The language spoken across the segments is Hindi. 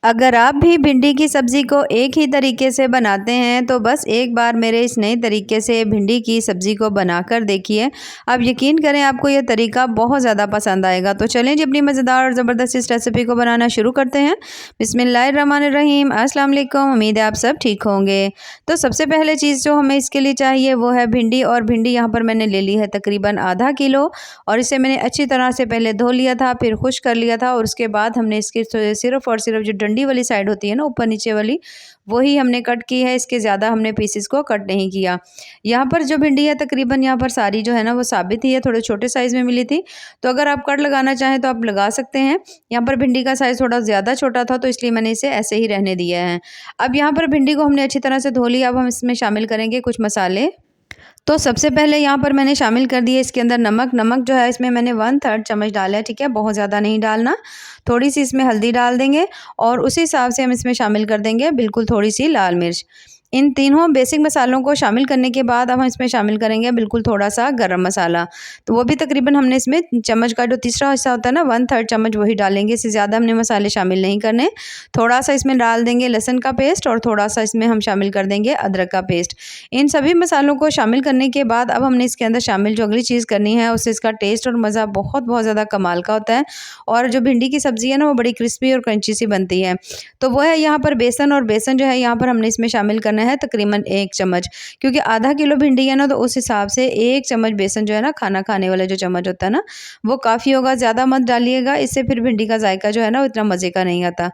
अगर आप भी भिंडी की सब्ज़ी को एक ही तरीके से बनाते हैं तो बस एक बार मेरे इस नए तरीके से भिंडी की सब्ज़ी को बनाकर देखिए। आप यकीन करें आपको ये तरीका बहुत ज़्यादा पसंद आएगा। तो चलें जी अपनी मज़ेदार और ज़बरदस्त इस रेसिपी को बनाना शुरू करते हैं। बिस्मिल्लाहिर्रहमानिर्रहीम, अस्सलाम वालेकुम। उम्मीद है आप सब ठीक होंगे। तो सबसे पहले चीज़ जो हमें इसके लिए चाहिए वो है भिंडी, और भिंडी यहाँ पर मैंने ले ली है तकरीबन आधा किलो, और इसे मैंने अच्छी तरह से पहले धो लिया था, फिर खुश्क कर लिया था, और उसके बाद हमने इसकी सिर्फ़ और सिर्फ़ जो डंडी वाली साइड होती है ना, ऊपर नीचे वाली, वही हमने कट की है। इसके ज़्यादा हमने पीसेस को कट नहीं किया। यहाँ पर जो भिंडी है तकरीबन यहाँ पर सारी जो है ना वो साबित ही है, थोड़े छोटे साइज़ में मिली थी। तो अगर आप कट लगाना चाहें तो आप लगा सकते हैं। यहाँ पर भिंडी का साइज़ थोड़ा ज़्यादा छोटा था तो इसलिए मैंने इसे ऐसे ही रहने दिया है। अब यहाँ पर भिंडी को हमने अच्छी तरह से धो लिया। अब हम इसमें शामिल करेंगे कुछ मसाले। तो सबसे पहले यहाँ पर मैंने शामिल कर दिए इसके अंदर नमक। नमक जो है इसमें मैंने 1/3 चम्मच डाला है, ठीक है, बहुत ज़्यादा नहीं डालना। थोड़ी सी इसमें हल्दी डाल देंगे, और उसी हिसाब से हम इसमें शामिल कर देंगे बिल्कुल थोड़ी सी लाल मिर्च। इन तीनों बेसिक मसालों को शामिल करने के बाद अब हम इसमें शामिल करेंगे बिल्कुल थोड़ा सा गरम मसाला। तो वो भी तकरीबन हमने इसमें चम्मच का जो तीसरा हिस्सा होता है ना, 1/3 चम्मच वही डालेंगे। इससे ज़्यादा हमने मसाले शामिल नहीं करने। थोड़ा सा इसमें डाल देंगे लहसुन का पेस्ट, और थोड़ा सा इसमें हम शामिल कर देंगे अदरक का पेस्ट। इन सभी मसालों को शामिल करने के बाद अब हमने इसके अंदर शामिल जो अगली चीज़ करनी है, उससे इसका टेस्ट और मज़ा बहुत बहुत ज़्यादा कमाल का होता है। और जो भिंडी की सब्ज़ी है ना वो बड़ी क्रिस्पी और क्रंची सी बनती है। तो वो है यहाँ पर बेसन, और बेसन जो है यहाँ पर हमने इसमें शामिल करना है तकरीबन 1 चम्मच, क्योंकि आधा किलो भिंडी है ना, तो उस हिसाब से 1 चम्मच बेसन जो है ना, खाना खाने वाला जो चम्मच होता है ना, वो काफ़ी होगा। ज़्यादा मत डालिएगा, इससे फिर भिंडी का जायका जो है ना वो इतना मज़े का नहीं आता।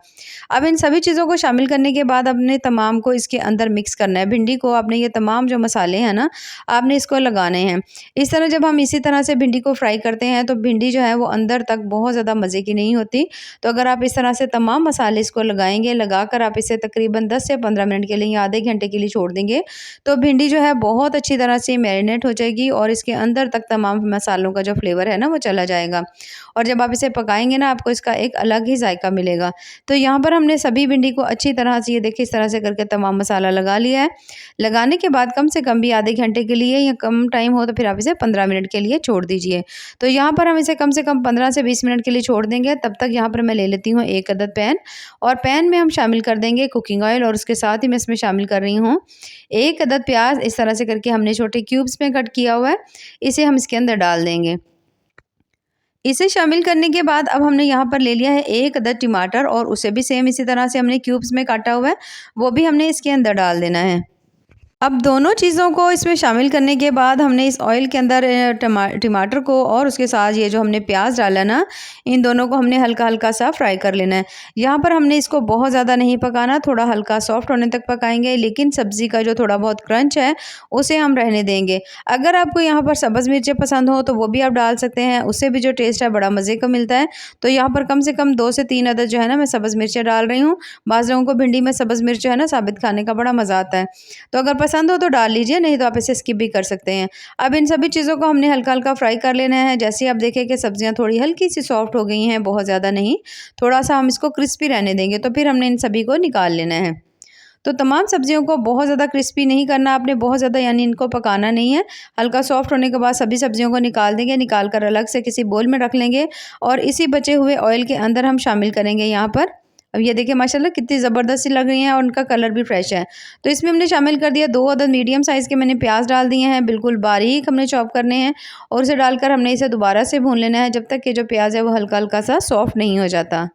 अब इन सभी चीज़ों को शामिल करने के बाद आपने तमाम को इसके अंदर मिक्स करना है। भिंडी को आपने ये तमाम जो मसाले हैं ना, आपने इसको लगाने हैं। इस तरह जब हम इसी तरह से भिंडी को फ्राई करते हैं तो भिंडी जो है वो अंदर तक बहुत ज़्यादा मज़े की नहीं होती। तो अगर आप इस तरह से तमाम मसाले इसको लगाएंगे, लगाकर आप इसे तकरीबन 10 से 15 मिनट के लिए या आधे घंटे के लिए छोड़ देंगे, तो भिंडी जो है बहुत अच्छी तरह से मैरिनेट हो जाएगी, और इसके अंदर तक तमाम मसालों का जो फ्लेवर है ना वो चला जाएगा। और जब आप इसे पकाएंगे ना, आपको इसका एक अलग ही जायका मिलेगा। तो यहाँ पर हमने सभी भिंडी को अच्छी तरह से, ये देखिए, इस तरह से करके तमाम मसाला लगा लिया है। लगाने के बाद कम से कम भी आधे घंटे के लिए, या कम टाइम हो तो फिर आप इसे 15 मिनट के लिए छोड़ दीजिए। तो यहाँ पर हम इसे कम से कम 15 से 20 मिनट के लिए छोड़ देंगे। तब तक यहाँ पर मैं ले लेती हूँ 1 अदद पैन, और पैन में हम शामिल कर देंगे कुकिंग ऑयल, और उसके साथ ही मैं इसमें शामिल कर रही हूँ 1 अदद प्याज। इस तरह से करके हमने छोटे क्यूब्स में कट किया हुआ है, इसे हम इसके अंदर डाल देंगे। इसे शामिल करने के बाद अब हमने यहाँ पर ले लिया है 1 अदद टमाटर, और उसे भी सेम इसी तरह से हमने क्यूब्स में काटा हुआ है, वो भी हमने इसके अंदर डाल देना है। अब दोनों चीज़ों को इसमें शामिल करने के बाद हमने इस ऑयल के अंदर टमाटर को, और उसके साथ ये जो हमने प्याज डाला ना, इन दोनों को हमने हल्का हल्का सा फ्राई कर लेना है। यहाँ पर हमने इसको बहुत ज़्यादा नहीं पकाना, थोड़ा हल्का सॉफ्ट होने तक पकाएंगे, लेकिन सब्ज़ी का जो थोड़ा बहुत क्रंच है उसे हम रहने देंगे। अगर आपको यहाँ पर सब्ज़ मिर्चें पसंद हो तो वो भी आप डाल सकते हैं, उससे भी जो टेस्ट है बड़ा मज़े का मिलता है। तो यहाँ पर कम से कम 2 से 3 अदद जो है ना मैं सब्ज़ मिर्चें डाल रही हूँ। बाज़ लोगों को भिंडी में सब्ज़ मिर्च जो है ना साबित खाने का बड़ा मज़ा आता है। तो अगर पसंद हो तो डाल लीजिए, नहीं तो आप इसे स्किप भी कर सकते हैं। अब इन सभी चीज़ों को हमने हल्का हल्का फ्राई कर लेना है। जैसे ही आप देखें कि सब्जियां थोड़ी हल्की सी सॉफ्ट हो गई हैं, बहुत ज़्यादा नहीं, थोड़ा सा हम इसको क्रिस्पी रहने देंगे, तो फिर हमने इन सभी को निकाल लेना है। तो तमाम सब्जियों को बहुत ज़्यादा क्रिस्पी नहीं करना आपने, बहुत ज़्यादा यानी इनको पकाना नहीं है। हल्का सॉफ्ट होने के बाद सभी सब्जियों को निकाल देंगे, निकाल कर अलग से किसी बोल में रख लेंगे, और इसी बचे हुए ऑयल के अंदर हम शामिल करेंगे यहाँ पर। अब ये देखिए माशाल्लाह कितनी ज़बरदस्त सी लग रही हैं, और उनका कलर भी फ्रेश है। तो इसमें हमने शामिल कर दिया 2 अदद मीडियम साइज़ के मैंने प्याज डाल दिए हैं, बिल्कुल बारीक हमने चॉप करने हैं, और उसे डालकर हमने इसे दोबारा से भून लेना है जब तक कि जो प्याज है वो हल्का हल्का सा सॉफ्ट नहीं हो जाता।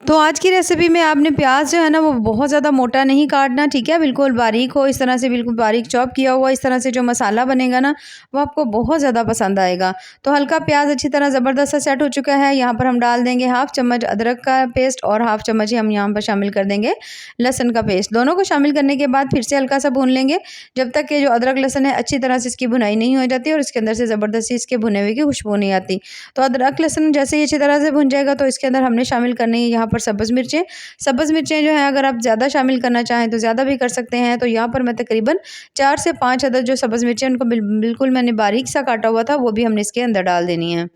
तो आज की रेसिपी में आपने प्याज जो है ना वो बहुत ज़्यादा मोटा नहीं काटना, ठीक है, बिल्कुल बारीक हो, इस तरह से बिल्कुल बारीक चॉप किया हुआ। इस तरह से जो मसाला बनेगा ना वो आपको बहुत ज़्यादा पसंद आएगा। तो हल्का प्याज अच्छी तरह ज़बरदस्त सा सेट हो चुका है। यहाँ पर हम डाल देंगे 1/2 चम्मच अदरक का पेस्ट, और 1/2 चम्मच ही हम यहाँ पर शामिल कर देंगे लहसुन का पेस्ट। दोनों को शामिल करने के बाद फिर से हल्का सा भून लेंगे, जब तक कि जो अदरक लहसुन है अच्छी तरह से इसकी भुनाई नहीं हो जाती, और इसके अंदर से ज़बरदस्ती इसके भुने हुए की खुशबू नहीं आती। तो अदरक लहसुन जैसे ही अच्छी तरह से भुन जाएगा, तो इसके अंदर हमने शामिल करनी है यहाँ पर सब्ज़ मिर्चें। सब्ज़ मिर्चें जो हैं अगर आप ज़्यादा शामिल करना चाहें तो ज़्यादा भी कर सकते हैं। तो यहाँ पर मैं तकरीबन 4 से 5 अदद जो सब्ज़ मिर्चें उनको बिल्कुल मैंने बारीक सा काटा हुआ था, वो भी हमने इसके अंदर डाल देनी है।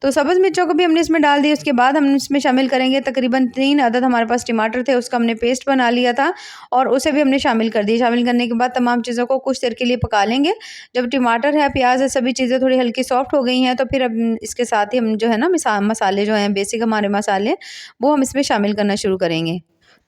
तो सब्ज़ मिर्चों को भी हमने इसमें डाल दिया। उसके बाद हम इसमें शामिल करेंगे तकरीबन 3 अदद हमारे पास टमाटर थे, उसका हमने पेस्ट बना लिया था और उसे भी हमने शामिल कर दिया। शामिल करने के बाद तमाम चीज़ों को कुछ देर के लिए पका लेंगे। जब टमाटर है, प्याज़ है, सभी चीज़ें थोड़ी हल्की सॉफ्ट हो गई हैं तो फिर अब इसके साथ ही हम जो है ना मसाले जो हैं बेसिक हमारे मसाले, वो हम इसमें शामिल करना शुरू करेंगे।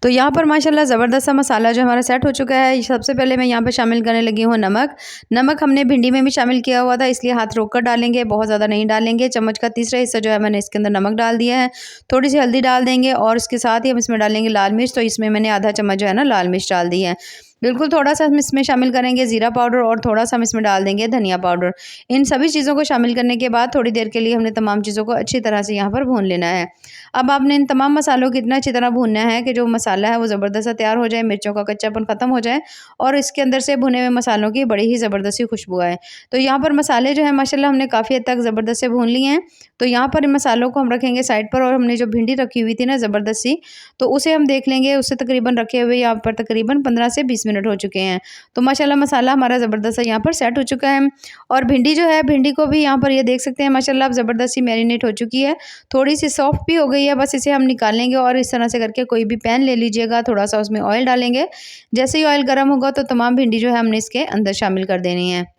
तो यहाँ पर माशाल्लाह ज़बरदस्त सा मसाला जो हमारा सेट हो चुका है। सबसे पहले मैं यहाँ पे शामिल करने लगी हूँ नमक। नमक हमने भिंडी में भी शामिल किया हुआ था, इसलिए हाथ रोक कर डालेंगे, बहुत ज़्यादा नहीं डालेंगे। चम्मच का तीसरा हिस्सा जो है मैंने इसके अंदर नमक डाल दिया है। थोड़ी सी हल्दी डाल देंगे और इसके साथ ही हम इसमें डालेंगे लाल मिर्च। तो इसमें मैंने आधा चम्मच जो है ना लाल मिर्च डाल दी है। बिल्कुल थोड़ा सा हम इसमें शामिल करेंगे ज़ीरा पाउडर और थोड़ा सा हम इसमें डाल देंगे धनिया पाउडर। इन सभी चीज़ों को शामिल करने के बाद थोड़ी देर के लिए हमने तमाम चीज़ों को अच्छी तरह से यहाँ पर भून लेना है। अब आपने इन तमाम मसालों को इतना अच्छी तरह भूनना है कि जो मसाला है वो ज़बरदस्त सा तैयार हो जाए, मिर्चों का कच्चापन ख़त्म हो जाए और इसके अंदर से भुने हुए मसालों की बड़ी ही ज़बरदस्त सी खुशबू आए। तो यहाँ पर मसाले जो है माशाल्लाह हमने काफ़ी हद तक ज़बरदस्त से भून लिए हैं। तो यहाँ पर इन मसालों को हम रखेंगे साइड पर और हमने जो भिंडी रखी हुई थी ना ज़बरदस्त सी, तो उसे हम देख लेंगे। उससे तकरीबन रखे हुए यहाँ पर तकरीबन 15 से 20 मिनट हो चुके हैं। तो माशाल्लाह मसाला हमारा ज़बरदस्त सा यहाँ पर सेट हो चुका है और भिंडी जो है, भिंडी को भी यहाँ पर ये देख सकते हैं माशाल्लाह अब ज़बरदस्त सी मैरिनेट हो चुकी है। थोड़ी सी सॉफ्ट भी हो गई है। बस इसे हम निकाल लेंगे और इस तरह से करके कोई भी पैन ले लीजिएगा, थोड़ा सा उसमें ऑयल डालेंगे। जैसे ही ऑयल गर्म होगा तो तमाम भिंडी जो है हमने इसके अंदर शामिल कर देनी है।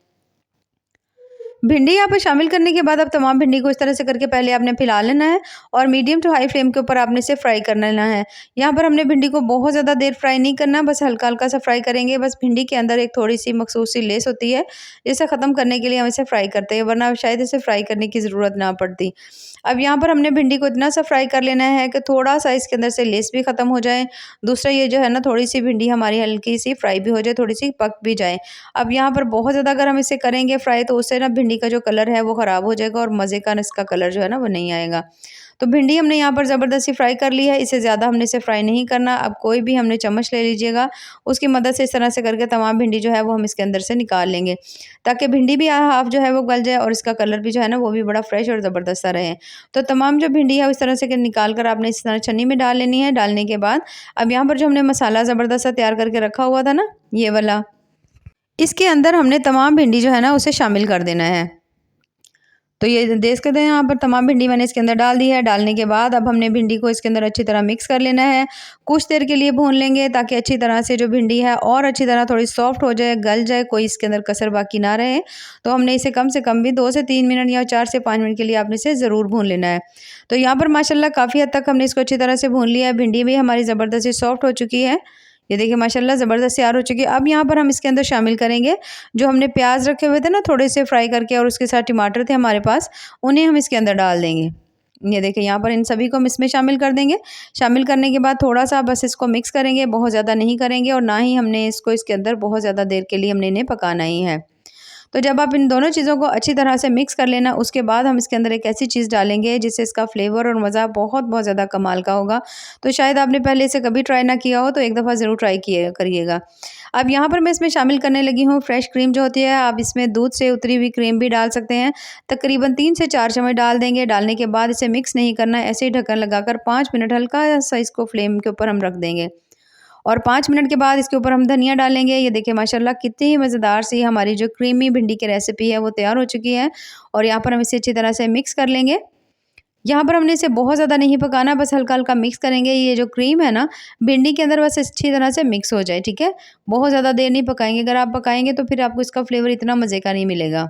भिंडी यहाँ पे शामिल करने के बाद अब तमाम भिंडी को इस तरह से करके पहले आपने फैला लेना है और मीडियम टू हाई फ्लेम के ऊपर आपने इसे फ्राई कर लेना है। यहाँ पर हमने भिंडी को बहुत ज़्यादा देर फ्राई नहीं करना, बस हल्का हल्का सा फ्राई करेंगे। बस भिंडी के अंदर एक थोड़ी सी मखसूस सी लेस होती है, इसे ख़त्म करने के लिए हम इसे फ्राई करते हैं, वरना शायद इसे फ्राई करने की ज़रूरत ना पड़ती। अब यहाँ पर हमने भिंडी को इतना सा फ्राई कर लेना है कि थोड़ा सा इसके अंदर से लेस भी ख़त्म हो जाए। दूसरा ये जो है ना थोड़ी सी भिंडी हमारी हल्की सी फ्राई भी हो जाए, थोड़ी सी पक भी जाए। अब यहाँ पर बहुत ज़्यादा अगर हम इसे करेंगे फ्राई तो उससे ना भिंडी का जो कलर है वो ख़राब हो जाएगा और मज़े का इसका कलर जो है ना वो नहीं आएगा। तो भिंडी हमने यहाँ पर ज़बरदस्ती फ्राई कर ली है, इससे ज़्यादा हमने इसे फ्राई नहीं करना। अब कोई भी हमने चम्मच ले लीजिएगा, उसकी मदद से इस तरह से करके तमाम भिंडी जो है वो हम इसके अंदर से निकाल लेंगे, ताकि भिंडी भी हाफ जो है वो गल जाए और इसका कलर भी जो है ना वो भी बड़ा फ्रेश और ज़बरदस्त सा रहे। तो तमाम जो भिंडी है इस तरह से निकाल कर आपने इस तरह छन्नी में डाल लेनी है। डालने के बाद अब यहाँ पर जो हमने मसाला ज़बरदस्त सा तैयार करके रखा हुआ था ना ये वाला, इसके अंदर हमने तमाम भिंडी जो है ना उसे शामिल कर देना है। तो ये देख सकते हैं यहाँ पर तमाम भिंडी मैंने इसके अंदर डाल दी है। डालने के बाद अब हमने भिंडी को इसके अंदर अच्छी तरह मिक्स कर लेना है। कुछ देर के लिए भून लेंगे ताकि अच्छी तरह से जो भिंडी है और अच्छी तरह थोड़ी सॉफ्ट हो जाए, गल जाए, कोई इसके अंदर कसर बाकी ना रहे। तो हमने इसे कम से कम भी 2 से 3 मिनट या 4 से 5 मिनट के लिए आपने इसे ज़रूर भून लेना है। तो यहाँ पर माशाल्लाह काफ़ी हद तक हमने इसको अच्छी तरह से भून लिया है। भिंडी भी हमारी ज़बरदस्ती सॉफ्ट हो चुकी है। ये देखिए माशाल्लाह ज़बरदस्त तैयार हो चुकी है। अब यहाँ पर हम इसके अंदर शामिल करेंगे जो हमने प्याज रखे हुए थे ना थोड़े से फ्राई करके और उसके साथ टमाटर थे हमारे पास, उन्हें हम इसके अंदर डाल देंगे। ये देखिए यहाँ पर इन सभी को हम इसमें शामिल कर देंगे। शामिल करने के बाद थोड़ा सा बस इसको मिक्स करेंगे, बहुत ज़्यादा नहीं करेंगे और ना ही हमने इसको इसके अंदर बहुत ज़्यादा देर के लिए हमने इन्हें पकाना ही है। तो जब आप इन दोनों चीज़ों को अच्छी तरह से मिक्स कर लेना, उसके बाद हम इसके अंदर एक ऐसी चीज़ डालेंगे जिससे इसका फ्लेवर और मज़ा बहुत बहुत ज़्यादा कमाल का होगा। तो शायद आपने पहले इसे कभी ट्राई ना किया हो तो एक दफ़ा ज़रूर ट्राई करिएगा। अब यहाँ पर मैं इसमें शामिल करने लगी हूँ फ्रेश क्रीम जो होती है। आप इसमें दूध से उतरी हुई क्रीम भी डाल सकते हैं। तकरीबन 3 से 4 चम्मच डाल देंगे। डालने के बाद इसे मिक्स नहीं करना है, ऐसे ही ढक्कन लगाकर 5 मिनट हल्का सा इसको फ्लेम के ऊपर हम रख देंगे और 5 मिनट के बाद इसके ऊपर हम धनिया डालेंगे। ये देखिए माशाल्लाह कितनी ही मज़ेदार सी हमारी जो क्रीमी भिंडी की रेसिपी है वो तैयार हो चुकी है और यहाँ पर हम इसे अच्छी तरह से मिक्स कर लेंगे। यहाँ पर हमने इसे बहुत ज़्यादा नहीं पकाना, बस हल्का-हल्का मिक्स करेंगे। ये जो क्रीम है ना भिंडी के अंदर बस अच्छी तरह से मिक्स हो जाए, ठीक है? बहुत ज़्यादा देर नहीं पकाएंगे, अगर आप पकाएंगे तो फिर आपको इसका फ्लेवर इतना मज़े का नहीं मिलेगा।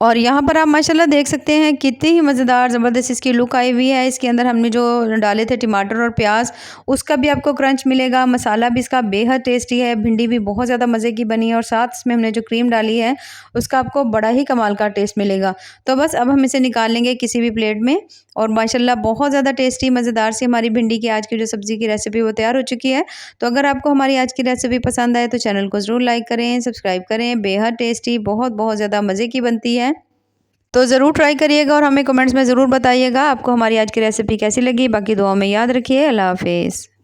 और यहाँ पर आप माशाल्लाह देख सकते हैं कितनी ही मज़ेदार ज़बरदस्त इसकी लुक आई हुई है। इसके अंदर हमने जो डाले थे टमाटर और प्याज, उसका भी आपको क्रंच मिलेगा। मसाला भी इसका बेहद टेस्टी है। भिंडी भी बहुत ज़्यादा मज़े की बनी है और साथ इसमें हमने जो क्रीम डाली है उसका आपको बड़ा ही कमाल का टेस्ट मिलेगा। तो बस अब हम इसे निकाल लेंगे किसी भी प्लेट में और माशाल्लाह बहुत ज़्यादा टेस्टी मज़ेदार सी हमारी भिंडी की आज की जो सब्ज़ी की रेसिपी वो तैयार हो चुकी है। तो अगर आपको हमारी आज की रेसिपी पसंद आए तो चैनल को ज़रूर लाइक करें, सब्सक्राइब करें। बेहद टेस्टी, बहुत बहुत ज़्यादा मज़े की बनती है। तो ज़रूर ट्राई करिएगा और हमें कमेंट्स में ज़रूर बताइएगा आपको हमारी आज की रेसिपी कैसी लगी। बाकी दुआओं में याद रखिए। अल्लाह हाफ़िज़।